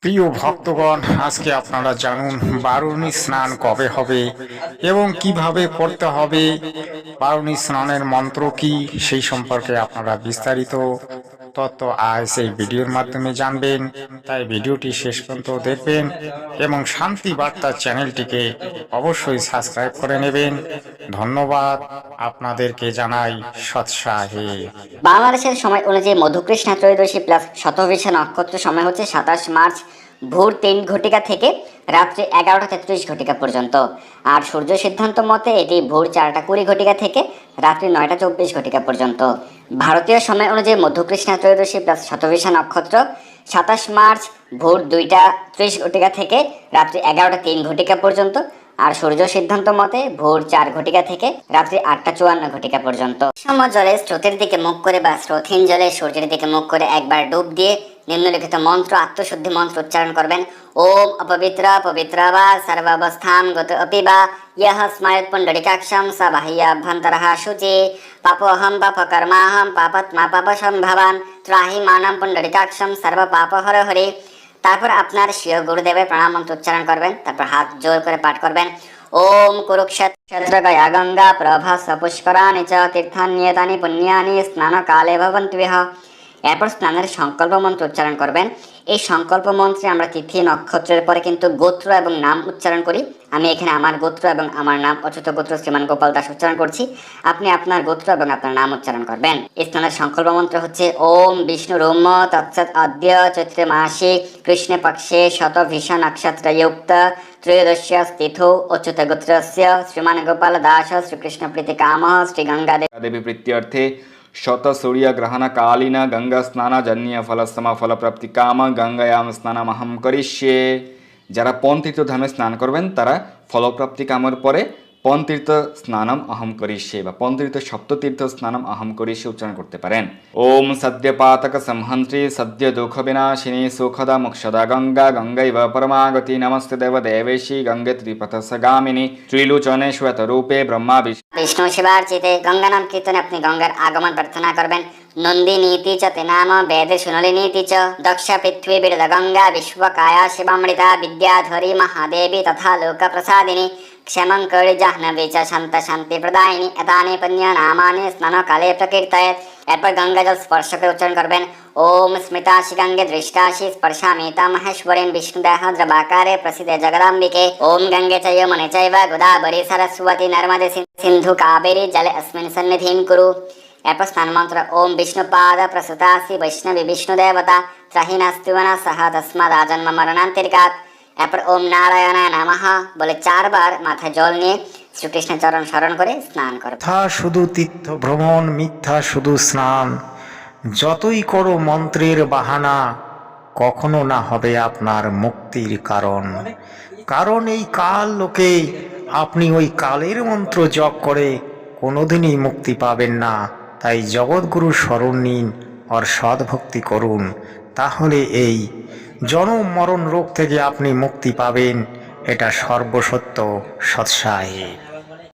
প্রিয় ভক্তগণ, আজকে আপনারা জানুন বারুণী স্নান কবে হবে এবং কিভাবে করতে হবে, বারুণী স্নানের মন্ত্র কি, সেই সম্পর্কে আপনারা বিস্তারিত তথ্য আজ এই ভিডিওর মাধ্যমে জানবেন। তাই ভিডিওটি শেষ পর্যন্ত দেখবেন এবং শান্তি বার্তা চ্যানেলটিকে অবশ্যই সাবস্ক্রাইব করে নেবেন। ধন্যবাদ, আপনাদেরকে জানাই সৎসাহে। বাংলাদেশের সময় অনুযায়ী মধুকৃষ্ণা ত্রয়োদশী প্লাস শতভিসা নক্ষত্র সময় হচ্ছে 27 মার্চ ভোর 3 ঘটিকা থেকে রাত্রি 11:33 ঘটিকা পর্যন্ত। আর সূর্য সিদ্ধান্ত মতে এটি ভোর 4:20 ঘটিকা থেকে রাত্রি 9:24 ঘটিকা পর্যন্ত। ভারতীয় সময় অনুযায়ী মধুকৃষ্ণা ত্রয়োদশী প্লাস শতভিসা নক্ষত্র 27 মার্চ ভোর 2:30 ঘটিকা থেকে রাত্রি 11:03 ঘটিকা পর্যন্ত। আর সূর্য সিদ্ধান্ত মতে ভোর 4 ঘটিকা থেকে রাত্রি 8:54 ঘটিকা পর্যন্ত। সময় জলে স্রোতের দিকে মুখ করে বা স্রোতহীন জলে সূর্যের দিকে মুখ করে একবার ডুব দিয়ে নিম্নলিখিত মন্ত্র, আত্মশুদ্ধি মন্ত্র উচ্চারণ করবেন। ওম অপবিত্র পবিত্র বা সর্বাবস্থাম গত অপি বা ইয়ঃ স্মারয়ত পুণ্ডরিকাক্ষম স বাহ্যাভ্যন্তরঃ শুচি পাপোহম পাপকর্মাহম পাপাত্মা পাপসম্ভবান ত্রাহি মানম পুণ্ডরিকাক্ষম সর্ব পাপহর হরি। তারপর আপনার স্বীয় গুরুদেবের প্রণাম মন্ত্র উচ্চারণ করবেন। তারপর হাত জোর করে পাঠ করবেন। ওম কুরুক্ষেত্র গয়া গঙ্গা প্রভাস পুষ্করাণি চ তীর্থান্যেতানি পুণ্যানি স্নান কালে ভবন্তুভ্যঃ। এরপর স্নানের সংকল্প মন্ত্র উচ্চারণ করবেন। এই সংকল্প মন্ত্রে আমরা তিথি নক্ষত্রের পরে কিন্তু গোত্র এবং নাম উচ্চারণ করি। আমি এখানে আমার গোত্র এবং আমার নাম অচ্যুত গোত্র শ্রীমান গোপাল দাস উচ্চারণ করছি। আপনি আপনার গোত্র এবং আপনার নাম উচ্চারণ করবেন। এই স্নানের সংকল্প মন্ত্র হচ্ছে ওম বিষ্ণু রোম তৎসৎ অদ্য চৈত্র মাসে কৃষ্ণ পক্ষে শতভিষা নক্ষত্রযুক্ত ত্রয়োদশ্য তিথৌ অচ্যুত গোত্রস্য শ্রীমান গোপাল দাস শ্রীকৃষ্ণ প্রীতি কাম শ্রী গঙ্গা देवी प्रीत्यर्थे शत सूर्य ग्रहण कालीन गंगा स्नानजन्य फलसम फल प्राप्ति काम गंगायाम स्नानमहम करिष्ये। যারা পনতীর্থ ধামে স্নান করবেন তারা ফলপ্রাপ্তি কামের পরে পনতীর্থ স্নানম অহম করিষ্যে বা পনতীর্থ সপ্ততীর্থ স্নানম অহম করিষ্যে উচ্চারণ করতে পারেন। ওম সদ্যপাতক সংহন্ত্রী সদ্য দুঃখ বিনাশিনী সুখদা মোক্ষদা গঙ্গা গঙ্গৈব পরমাগতি নমস্তে দেব দেবেশী গঙ্গে ত্রিপথসগামিনী ত্রিলোচনে শ্বেত রূপে ব্রহ্মা বিষ্ণু শিবার্চিতে গঙ্গা নাম কীর্তনে আপনি গঙ্গার আগমন প্রার্থনা করবেন। নন্দিনীতি চ তে নাম বেদে সুনলিনীতি চ দক্ষ পৃথ্বী বিরদ গঙ্গা বিশ্বকায়া শিবামৃতা বিদ্যাধরি মহাদেবী তথা লোক প্রসাদিনী ক্ষমঙ্করি জাহ্নবী চ শান্ত শান্তি প্রদায়িনী এতানি পুণ্য নামানি স্নান কালে প্রকীর্তয়েৎ। এরপর গঙ্গা জল স্পর্শ করে উচ্চারণ করবেন। ওম স্মৃতাশি গঙ্গে দৃষ্টাশি স্পর্শামি তা মহেশ্বরীম বিষ্ণুদেহ দ্রবাকারে প্রসিদ্ধে জগদাম্বিকে। ওম গঙ্গে চৈব মনে চৈব গোদাবরী সরস্বতী নর্মদে সিন্ধু কাবেরী জলে अस्मिन् সন্নিধিং কুরু। এরপর স্নান মন্ত্র ওম বিষ্ণুপাদ প্রসুতাসি বৈষ্ণবী বিষ্ণু দেবতা ত্রাহি নাস্তিবনা সহ তস্মাদ আজন্ম মরণান্তিকাত। এরপর ওম নারায়ণায় নমঃ বলে 4 বার মাথায় জল নিয়ে শ্রীকৃষ্ণের চরণ স্মরণ করে স্নান করবে। মিথ্যা শুধু তীর্থ ভ্রমণ, মিথ্যা শুধু স্নান, যতই করো মন্ত্রের বাহানা, কখনো না হবে আপনার মুক্তির কারণ। কারণ এই কাল লোকে আপনি ওই কালের মন্ত্র জপ করে কোনোদিনই মুক্তি পাবেন না। তাই জগৎগুরু স্মরণ নিন আর সদ্ভক্তি করুন, তাহলে এই জনম মরণ রোগ থেকে আপনি মুক্তি পাবেন। এটা সর্বসত্য সৎসাহে।